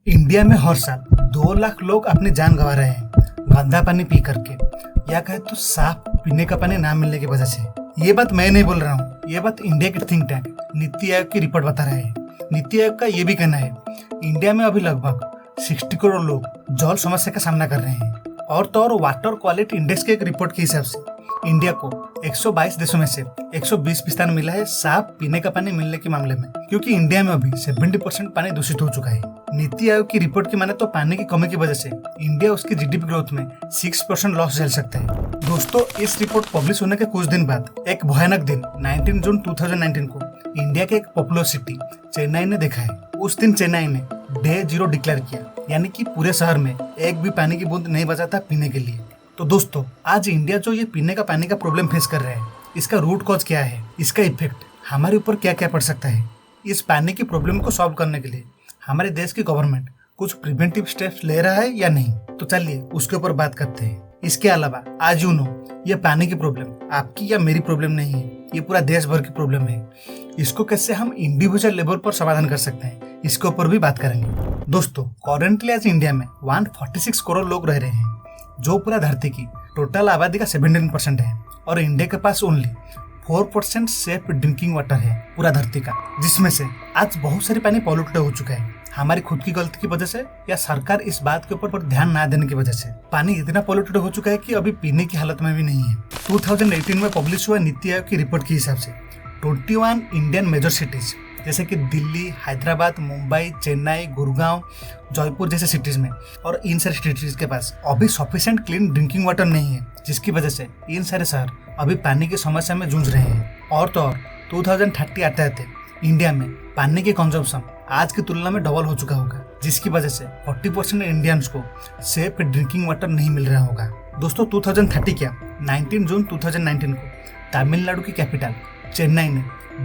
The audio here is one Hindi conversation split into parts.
इंडिया में हर साल 2 लाख लोग अपनी जान गंवा रहे हैं गंदा पानी पी करके, या कहे तो साफ पीने का पानी ना मिलने की वजह से। ये बात मैं नहीं बोल रहा हूँ, ये बात इंडिया के थिंक टैंक नीति आयोग की रिपोर्ट बता रहे हैं। नीति आयोग का ये भी कहना है इंडिया में अभी लगभग 60 करोड़ लोग जल समस्या का सामना कर रहे हैं। और तो और वाटर क्वालिटी इंडेक्स के एक रिपोर्ट के हिसाब से इंडिया को 122 देशों में से 120 स्थान मिला है साफ पीने का पानी मिलने के मामले में, क्योंकि इंडिया में अभी 70% पानी दूषित हो चुका है। नीति आयोग की रिपोर्ट की माने तो पानी की कमी की वजह से इंडिया उसकी जीडीपी ग्रोथ में 6% लॉस झेल सकता है। दोस्तों, इस रिपोर्ट पब्लिश होने के कुछ दिन बाद एक भयानक दिन 19 जून 2019 को इंडिया के एक पॉपुलर सिटी चेन्नई ने देखा है। उस दिन चेन्नई ने डे 0 डिक्लेयर किया, यानी कि पूरे शहर में एक भी पानी की बूंद नहीं बचा था पीने के लिए। तो दोस्तों, आज इंडिया जो ये पीने का पानी का प्रॉब्लम फेस कर रहा है, इसका रूट कॉज क्या है, इसका इफेक्ट हमारे ऊपर क्या क्या पड़ सकता है, इस पानी की प्रॉब्लम को सॉल्व करने के लिए हमारे देश की गवर्नमेंट कुछ प्रिवेंटिव स्टेप्स ले रहा है या नहीं, तो चलिए उसके ऊपर बात करते हैं। इसके अलावा आज ये पानी की प्रॉब्लम आपकी या मेरी प्रॉब्लम नहीं है, ये पूरा देश भर की प्रॉब्लम है। इसको कैसे हम इंडिविजुअल लेवल पर समाधान कर सकते हैं, इसके ऊपर भी बात करेंगे। दोस्तों, करेंटली आज इंडिया में 146 करोड़ लोग रह रहे हैं, जो पूरा धरती की टोटल आबादी का 17% है। और इंडिया के पास ओनली 4% सेफ ड्रिंकिंग वाटर है पूरा धरती का, जिसमें से आज बहुत सारी पानी पॉल्यूटेड हो चुका है हमारी खुद की गलती की वजह से, या सरकार इस बात के ऊपर ध्यान ना देने की वजह से। पानी इतना पॉल्यूटेड हो चुका है कि अभी पीने की हालत में भी नहीं है। 2018 में पब्लिश हुआ नीति आयोग की रिपोर्ट के हिसाब से 21 इंडियन मेजर सिटीज जैसे कि दिल्ली, हैदराबाद, मुंबई, चेन्नई, गुड़गांव, जयपुर जैसे सिटीज में और इन सारे सिटीज के पास अभी सफिशिएंट क्लीन ड्रिंकिंग वाटर नहीं है, जिसकी वजह से इन सारे शहर अभी पानी की समस्या में जूझ रहे हैं। और तो और 2030 आते आते इंडिया में पानी की कंजम्पशन आज की तुलना में डबल हो चुका होगा, जिसकी वजह से 40% इंडियंस को सेफ ड्रिंकिंग वाटर नहीं मिल रहा होगा। दोस्तों, 2030 क्या, 19 जून 2019 को तमिलनाडु की कैपिटल चेन्नई ने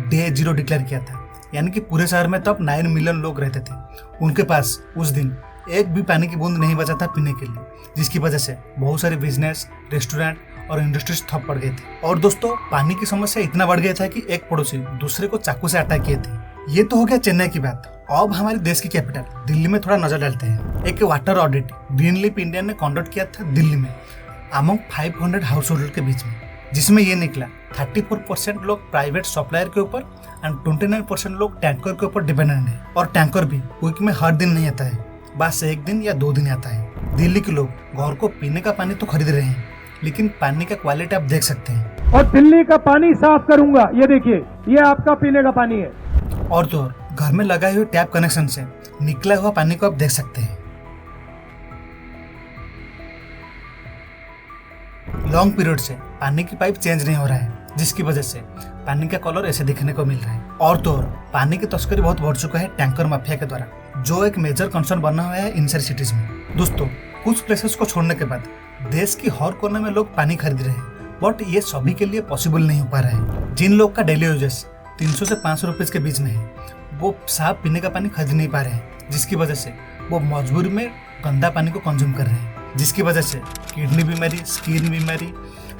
डे 0 डिक्लेयर किया था, यानी कि पूरे शहर में तब 9 मिलियन लोग रहते थे। उनके पास उस दिन एक भी पानी की बूंद नहीं बचा था पीने के लिए, जिसकी वजह से बहुत सारे बिजनेस, रेस्टोरेंट और इंडस्ट्रीज ठप पड़ गए थे। और दोस्तों, पानी की समस्या इतना बढ़ गया था कि एक पड़ोसी दूसरे को चाकू से अटैक किए थे। ये तो हो गया चेन्नई की बात। अब हमारे देश की कैपिटल दिल्ली में थोड़ा नजर डालते हैं। एक water audit green leaf India ने कंडक्ट किया था दिल्ली में अमंग 500 हाउस होल्ड के बीच में, जिसमें ये निकला 34% लोग प्राइवेट सप्लायर के ऊपर एंड 29% लोग टैंकर के ऊपर डिपेंडेंट है। और टैंकर भी वीक में हर दिन नहीं आता है, बस एक दिन या 2 दिन आता है। दिल्ली के लोग घर को पीने का पानी तो खरीद रहे हैं, लेकिन पानी का क्वालिटी आप देख सकते हैं। और दिल्ली का पानी साफ करूंगा, ये देखिए, ये आपका पीने का पानी है। और तो और घर में लगाए हुए टैप कनेक्शन से निकला हुआ पानी को आप देख सकते हैं। लॉन्ग पीरियड से पानी की पाइप चेंज नहीं हो रहा है, जिसकी वजह से पानी का कलर ऐसे दिखने को मिल रहा है। और तो और पानी की तस्करी बहुत बढ़ चुका है टैंकर माफिया के द्वारा, जो एक मेजर कंसर्न बना हुआ है इन सारी सिटीज में। दोस्तों, कुछ प्लेसेस को छोड़ने के बाद देश की हर कोने में लोग पानी खरीद रहे हैं, बट ये सभी के लिए पॉसिबल नहीं हो पा रहा है। जिन लोग का डेली यूजेस 300 से 500 रुपीज के बीच में है, वो साफ पीने का पानी खरीद नहीं पा रहे हैं, जिसकी वजह से वो मजबूरी में गंदा पानी को कंज्यूम कर रहे हैं, जिसकी वजह से किडनी बीमारी, स्किन बीमारी,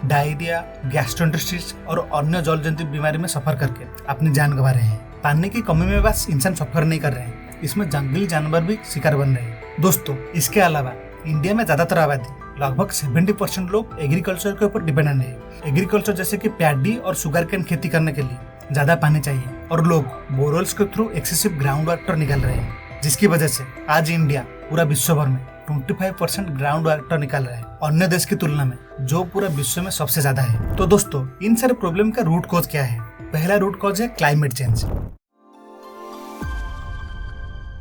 डायरिया, गैस्ट्रोएंटेरिटिस और अन्य जल जनित बीमारी में सफर करके अपनी जान गंवा रहे हैं। पानी की कमी में बस इंसान सफर नहीं कर रहे हैं, इसमें जंगली जानवर भी शिकार बन रहे हैं। दोस्तों, इसके अलावा इंडिया में ज्यादातर आबादी लगभग 70% लोग एग्रीकल्चर के ऊपर डिपेंडेंट है। एग्रीकल्चर जैसे कि पैडी और शुगर केन खेती करने के लिए ज्यादा पानी चाहिए, और लोग बोरवेल्स के थ्रू एक्सेसिव ग्राउंड वाटर निकाल रहे हैं, जिसकी वजह से आज इंडिया पूरा विश्व भर में 25% ग्राउंड वाटर निकाल रहा है, अन्य देश की तुलना में, जो पूरा विश्व में सबसे ज्यादा है। तो दोस्तों, इन सारे प्रॉब्लम का रूट कॉज क्या है? पहला रूट कॉज है climate change.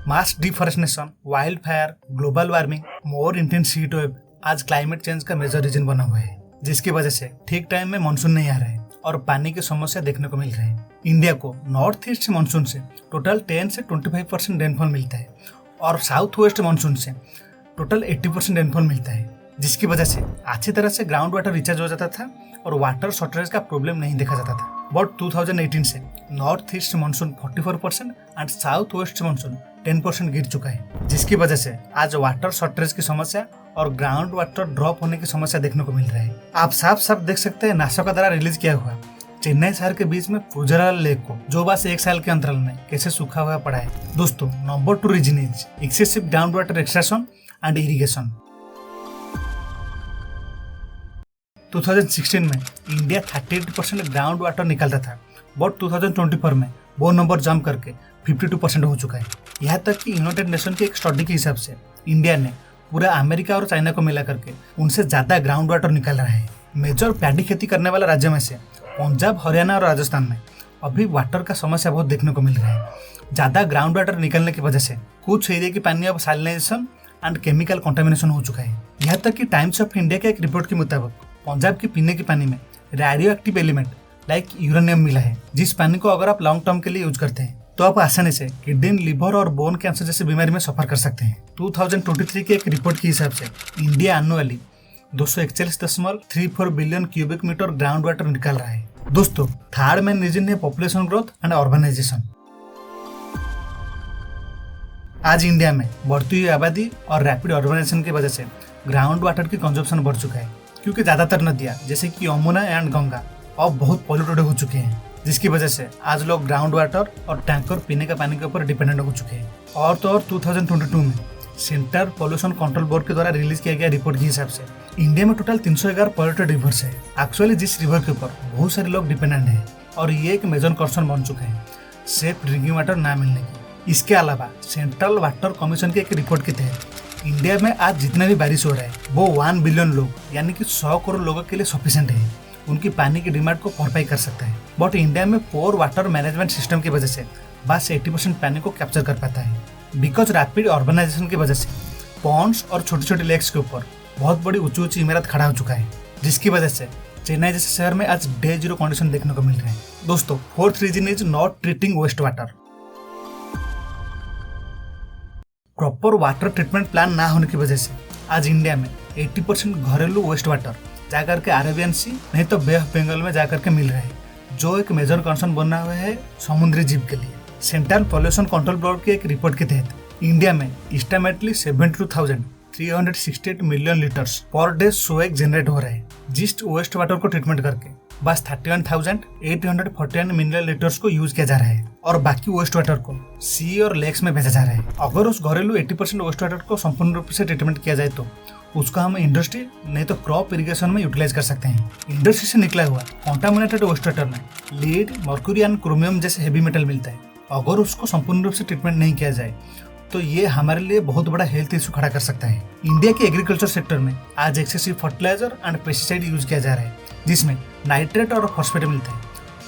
Mass deforestation, wild fire, global warming, more intense heat wave आज क्लाइमेट चेंज का मेजर रीजन बना हुआ है, जिसकी वजह से ठीक टाइम में मानसून नहीं आ रहा है और पानी की समस्या देखने को मिल रही है। इंडिया को नॉर्थ ईस्ट मानसून से टोटल 10 से 25% रेनफॉल मिलता है, और साउथ वेस्ट मानसून से टोटल 80% रेनफॉल मिलता है, जिसकी वजह से अच्छी तरह से ग्राउंड वाटर रिचार्ज हो जाता था और वाटर शॉर्टेज का प्रॉब्लम नहीं देखा जाता था। बट 2018 से north east monsoon 44% and south west monsoon 10% गिर चुका है, जिसकी वजह से आज वाटर शॉर्टेज की समस्या और ग्राउंड वाटर ड्रॉप होने की समस्या देखने को मिल रहा है। आप साफ साफ देख सकते हैं नासा का द्वारा रिलीज किया हुआ चेन्नई शहर के बीच में पुजराला लेक को जो बस 1 साल के अंतराल में कैसे सूखा हुआ पड़ा है। दोस्तों number 2 reason is excessive ground water extraction and irrigation. 2016 में इंडिया 38% ग्राउंड वाटर निकालता था, बट 2024 में वो नंबर जंप करके 52% हो चुका है। यहाँ तक कि यूनाइटेड नेशन के एक स्टडी के हिसाब से इंडिया ने पूरा अमेरिका और चाइना को मिला करके उनसे ज्यादा ग्राउंड वाटर निकाल रहा है। मेजर पैडी खेती करने वाला राज्य में से पंजाब, हरियाणा और राजस्थान में अभी वाटर का समस्या बहुत देखने को मिल रहा है। ज्यादा ग्राउंड वाटर निकलने की वजह से कुछ एरिया की पानी अब सैलिनाइजेशन एंड केमिकल कंटामिनेशन हो चुका है। यहाँ तक कि टाइम्स ऑफ इंडिया के एक रिपोर्ट के मुताबिक पंजाब के पीने के पानी में radio active element like uranium मिला है, जिस पानी को अगर आप लॉन्ग टर्म के लिए यूज करते हैं तो आप आसानी से किडनी, लिवर और बोन कैंसर जैसी बीमारी में सफर कर सकते हैं। 2023 के एक रिपोर्ट के हिसाब से India annually 241.34 billion cubic metre ground water निकाल रहा है। दोस्तों थर्ड मेन रीजन है पॉपुलेशन ग्रोथ एंड अर्बनाइजेशन। आज इंडिया में बढ़ती हुई आबादी और रैपिड अर्बनाइजेशन की वजह से ग्राउंड वाटर की कंजप्शन बढ़ चुका है, क्योंकि ज्यादातर नदियां जैसे कि यमुना एंड गंगा अब बहुत पॉल्यूटेड हो चुके हैं, जिसकी वजह से आज लोग ग्राउंड वाटर और टैंकर पीने का पानी के ऊपर डिपेंडेंट हो चुके हैं। और तो और 2022 में सेंट्रल पोल्यूशन कंट्रोल बोर्ड के द्वारा रिलीज किया गया रिपोर्ट के हिसाब से इंडिया में टोटल 311 पॉल्यूटेड रिवर्स है। एक्चुअली जिस रिवर के ऊपर बहुत सारे लोग डिपेंडेंट है और ये एक मेजर कंसर्न बन चुका है सेफ ड्रिंकिंग वाटर ना मिलने की। इसके अलावा सेंट्रल वाटर कमीशन के एक रिपोर्ट के तहत इंडिया में आज जितना भी बारिश हो रहा है वो 1 बिलियन लोग यानी कि 100 करोड़ लोगों के लिए सफिशिएंट है, उनकी पानी की डिमांड को भरपाई कर सकता है। बट इंडिया में पोर वाटर मैनेजमेंट सिस्टम की वजह से बस 80% पानी को कैप्चर कर पाता है। बिकॉज रैपिड अर्बनाइजेशन की वजह से पॉन्ड्स और छोटे छोटे लेक्स के ऊपर बहुत बड़ी ऊंची ऊंची इमारत खड़ा हो चुका है, जिसकी वजह से चेन्नई जैसे शहर में आज डे जीरो कंडीशन देखने को मिल रहे हैं। दोस्तों fourth reason is not treating waste water. Proper water treatment plan ना होने की वजह से आज इंडिया में 80% घरेलू वेस्ट वाटर जाकर के अरेबियन सी नहीं तो बे ऑफ बंगाल में जाकर के मिल रहा है, जो एक मेजर कंसर्न बना हुआ है समुद्री जीव के लिए। सेंट्रल पोल्यूशन कंट्रोल बोर्ड के एक रिपोर्ट के तहत इंडिया में estimately 72,368 million litres per day sewage generate हो रहा है, जिस वेस्ट वाटर को ट्रीटमेंट करके बस 31,841 मिलियन लीटर्स को यूज किया जा रहा है और बाकी वेस्ट वाटर को सी और लेक्स में भेजा जा रहा है। अगर उस घरेलू 80% वेस्ट वाटर को संपूर्ण रूप से ट्रीटमेंट किया जाए तो उसका हम इंडस्ट्री नहीं तो क्रॉप इरिगेशन में यूटिलाइज कर सकते हैं। इंडस्ट्री से निकला हुआ कंटामिनेटेड वेस्ट वाटर में लीड, मर्क्यूरी एंड क्रोमियम जैसे हेवी मेटल मिलता है। अगर उसको संपूर्ण रूप से ट्रीटमेंट नहीं किया जाए तो ये हमारे लिए बहुत बड़ा हेल्थ इशू खड़ा कर सकता है। इंडिया के एग्रीकल्चर सेक्टर में आज excessive fertiliser and pesticide use किया जा रहा है, जिसमें नाइट्रेट और फॉस्फेट मिलता है।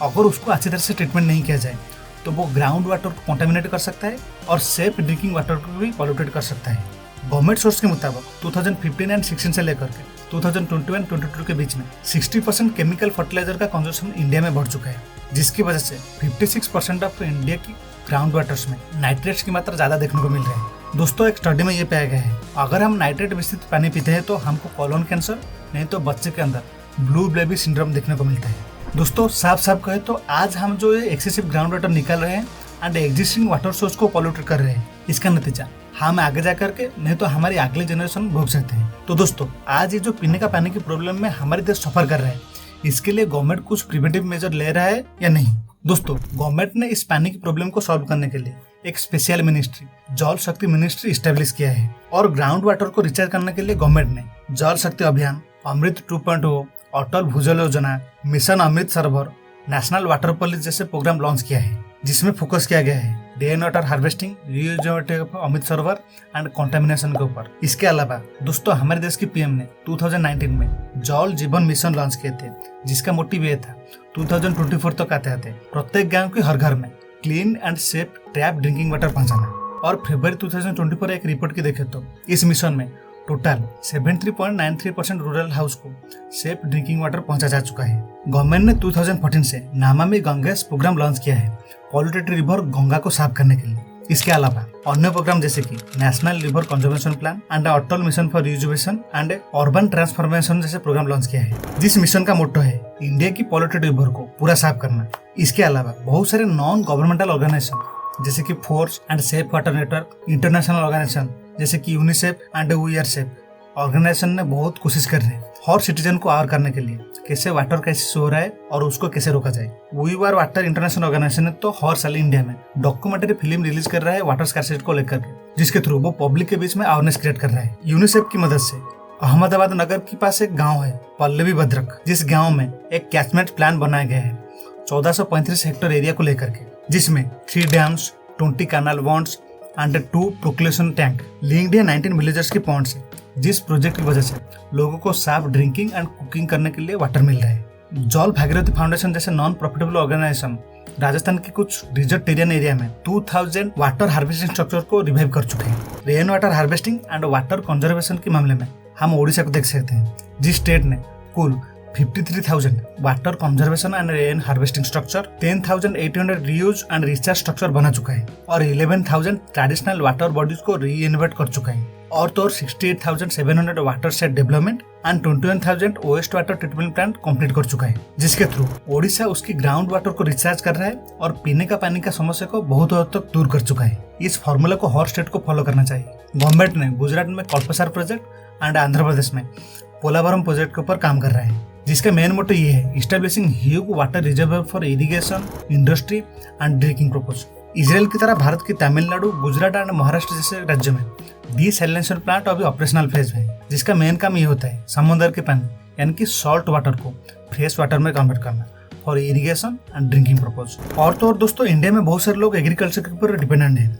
अगर उसको अच्छी तरह से ट्रीटमेंट नहीं किया जाए तो वो ग्राउंड वाटर को कंटामिनेट कर सकता है और सेफ ड्रिंकिंग वाटर को भी पॉल्यूटेड कर सकता है। गवर्नमेंट सोर्स के मुताबिक 2015 एंड 16 से लेकर के 2021-22 के बीच में 60% केमिकल फर्टिलाइजर का कंजम्पशन इंडिया में बढ़ चुका है, जिसकी वजह से 56% ऑफ इंडिया की ग्राउंड वाटर्स में नाइट्रेट्स की मात्रा ज्यादा देखने को मिल रही है। दोस्तों एक स्टडी में ये पाया गया है अगर हम नाइट्रेट मिश्रित पानी पीते हैं तो हमको कोलोन कैंसर नहीं तो बच्चे के अंदर ब्लू बेबी सिंड्रोम देखने को मिलता है। दोस्तों साफ साफ कहे तो आज हम जो एक्सेसिव ग्राउंड वाटर निकाल रहे हैं एंड एग्जिस्टिंग वाटर सोर्स को पॉल्यूट कर रहे हैं, इसका नतीजा हम आगे जाकर के नहीं तो हमारी अगली जनरेशन भोग सकते हैं। तो दोस्तों आज ये जो पीने का पानी की प्रॉब्लम में हमारे देश सफर कर रहे हैं, इसके लिए गवर्नमेंट कुछ प्रिवेंटिव मेजर ले रहा है या नहीं। दोस्तों गवर्नमेंट ने इस पानी की प्रॉब्लम को सॉल्व करने के लिए एक स्पेशल मिनिस्ट्री जल शक्ति मिनिस्ट्री स्टैब्लिश किया है और ग्राउंड वाटर को रिचार्ज करने के लिए गवर्नमेंट ने जल शक्ति अभियान, अमृत 2.0, अटल भूजल योजना, mission Amrit Sarovar, national water policy जैसे प्रोग्राम लॉन्च किया है, जिसमें फोकस किया गया है rain water harvesting, reusability of Amrit Sarovar and contamination के ऊपर। इसके अलावा दोस्तों हमारे देश की पीएम ने 2019 में जल जीवन मिशन लॉन्च किए थे, जिसका मोटिव ये था 2024 तक आते आते प्रत्येक गांव के हर घर में clean and safe tap drinking water पहुंचाना। और फरवरी 2024 एक रिपोर्ट की देखे तो इस मिशन में टोटल 73.93% रूरल हाउस को सेफ ड्रिंकिंग वाटर पहुंचा जा चुका है। गवर्नमेंट ने 2014 से नमामि गंगे प्रोग्राम लॉन्च किया है पॉल्यूटेड रिवर गंगा को साफ करने के लिए। इसके अलावा अन्य प्रोग्राम जैसे कि national river conservation plan and Atal mission for rejuvenation and urban transformation जैसे प्रोग्राम लॉन्च किया है, जिस मिशन का मोटो है इंडिया की पॉल्यूटेड रिवर को पूरा साफ करना। इसके अलावा बहुत सारे नॉन गवर्नमेंटल ऑर्गेनाइजेशन जैसे कि force and safe water network, international organisation जैसे कि UNICEF and we are safe organisation ने बहुत कोशिश कर रहे हैं हर सिटीजन को आवर करने के लिए कैसे वाटर क्राइसिस हो रहा है और उसको कैसे रोका जाए। We are water international organisation तो हर साल इंडिया में डॉक्यूमेंट्री फिल्म रिलीज कर रहा है वाटर स्कैर्सिटी को लेकर के, जिसके थ्रू वो पब्लिक के बीच में अवेयरनेस क्रिएट कर रहा है। यूनिसेफ की मदद से अहमदाबाद नगर के पास एक गाँव है पल्लवी भद्रक, जिस गाँव में एक कैचमेंट प्लान बनाया गया है 1435 हेक्टेयर एरिया को लेकर के, जिसमें 3 डैम्स, 20 कैनाल वॉन्ड्स एंड 2 प्रोक्लेशन टैंक लिंक्ड है 19 विलेजर्स के पॉन्ड से, जिस प्रोजेक्ट की वजह से लोगों को साफ ड्रिंकिंग एंड कुकिंग करने के लिए वाटर मिल रहा है। जल भागीरथी फाउंडेशन जैसे नॉन प्रॉफिटेबल ऑर्गेनाइजेशन राजस्थान के कुछ डिजर्ट टेरियन एरिया में 2000 वाटर हार्वेस्टिंग स्ट्रक्चर को रिवाइव कर चुके हैं। Rain water harvesting and water conservation के मामले में हम ओडिशा को देख सकते हैं, जिस स्टेट ने कुल 53,000 water conservation and rain harvesting structure, 10,800 reuse and recharge structure बना चुका है और 11,000 ट्रेडिशनल वाटर बॉडीज को रीइनोवेट कर चुका है और तो 68,700 water set development and 21,000 waste water treatment plant complete कर चुका है, जिसके थ्रू ओडिशा उसकी ग्राउंड वाटर को रिचार्ज कर रहा है और पीने का पानी का समस्या को बहुत हद तक दूर कर चुका है। इस फॉर्मूला को हर स्टेट को फॉलो करना चाहिए। गवर्नमेंट ने गुजरात में कल्पसार प्रोजेक्ट एंड आंध्र प्रदेश में पोलावरम प्रोजेक्ट के ऊपर काम कर रहा है, जिसका मेन मोटो ये है establishing huge water reserve for irrigation, industry and drinking purpose. Israel की तरह भारत की तमिलनाडु, गुजरात एंड महाराष्ट्र जैसे राज्यों में डिसैलिनेशन प्लांट अभी ऑपरेशनल फेज में है, जिसका मेन काम ये होता है समुद्र के पानी यानी कि सॉल्ट वाटर को फ्रेश वाटर में कन्वर्ट करना for irrigation and drinking purpose. और तो और दोस्तों, इंडिया में बहुत सारे लोग एग्रीकल्चर के ऊपर डिपेंडेंट है,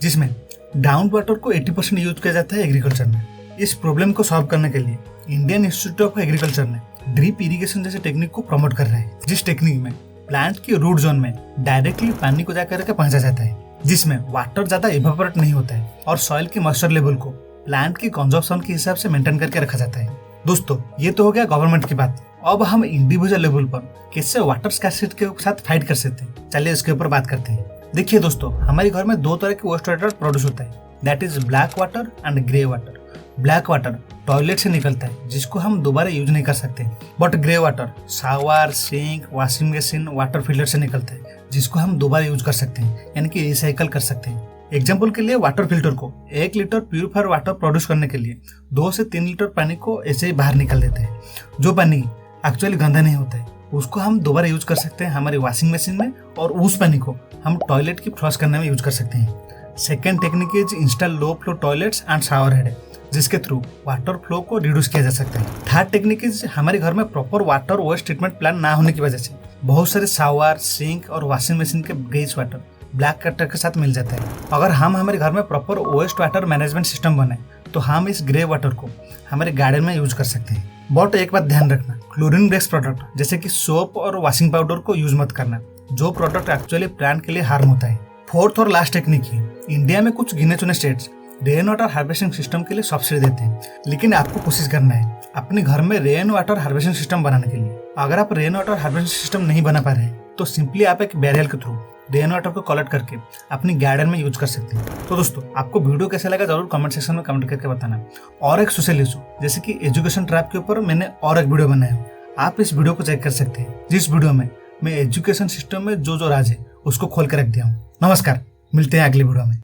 जिसमें ग्राउंड वाटर को 80% यूज किया जाता है एग्रीकल्चर में। इस प्रॉब्लम को सॉल्व करने के लिए इंडियन इंस्टीट्यूट ऑफ एग्रीकल्चर ने ड्रिप इरिगेशन जैसे टेक्निक को प्रमोट कर रहा है, जिस टेक्निक में प्लांट की रूट जोन में डायरेक्टली पानी को जाकर के पहुंचा जाता है, जिसमें वाटर ज्यादा इवेपोरेट नहीं होता है और सॉइल के मॉइस्चर लेवल को प्लांट की कंजप्शन के हिसाब से मेंटेन करके रखा जाता है। दोस्तों, ये तो हो गया गवर्नमेंट की बात। अब हम इंडिविजुअल लेवल पर कैसे वाटर स्कैर्सिटी के साथ फाइट कर सकते हैं, चलिए इसके ऊपर बात करते हैं। देखिए दोस्तों, हमारे घर में 2 तरह के वेस्ट वाटर प्रोड्यूस होता है, that is black water and grey water. Black water toilet से निकलता है, जिसको हम दोबारा यूज नहीं कर सकते, but grey water shower, sink, washing machine, water filter से निकलता है, जिसको हम दोबारा यूज कर सकते हैं यानी कि रिसाइकल कर सकते हैं। एग्जाम्पल के लिए वाटर फिल्टर को 1 लीटर प्यूरिफायर वाटर प्रोड्यूस करने के लिए 2 से 3 लीटर पानी को ऐसे ही बाहर निकल देते हैं। जो पानी एक्चुअली गंदा नहीं होता है, उसको हम दोबारा यूज कर सकते हैं हमारी वॉशिंग मशीन में, और उस पानी को हम टॉयलेट की फ्लश करने में यूज कर सकते हैं। Second technique is install low flow toilets and shower head, जिसके थ्रू वाटर फ्लो को रिड्यूस किया जा सकता है। थर्ड टेक्निक इज हमारे घर में proper water waste treatment plan ना होने की वजह से बहुत सारे शावर, सिंक और वॉशिंग मशीन के ग्रेज वाटर ब्लैक वाटर के साथ मिल जाता है। अगर हम हमारे घर में proper waste water management system बनाए तो हम इस ग्रे वाटर को हमारे गार्डन में यूज कर सकते हैं। बट एक बात ध्यान रखना, क्लोरीन बेस्ड प्रोडक्ट जैसे कि सोप और वॉशिंग पाउडर को यूज मत करना, जो प्रोडक्ट एक्चुअली प्लांट के लिए हार्म होता है। फोर्थ और लास्ट टेक्निक है, इंडिया में कुछ गिने चुने states rain water harvesting system के लिए सब्सिडी देते हैं, लेकिन आपको कोशिश करना है अपने घर में रेन वाटर हार्वेस्टिंग सिस्टम बनाने के लिए। अगर आप रेन वाटर हार्वेस्टिंग सिस्टम नहीं बना पा रहे हैं तो सिंपली आप एक बैरियल के थ्रू रेन वाटर को कलेक्ट करके अपनी गार्डन में यूज कर सकते हैं। तो दोस्तों, आपको वीडियो कैसा लगा जरूर कमेंट सेक्शन में कमेंट करके बताना। और एक सोशल इशू जैसे कि एजुकेशन ट्रैप के ऊपर मैंने और एक वीडियो बनाया है, आप इस वीडियो को चेक कर सकते हैं, जिस वीडियो में मैं एजुकेशन सिस्टम में जो राज है उसको खोल कर रख दिया हूँ। नमस्कार, मिलते हैं अगली वीडियो में।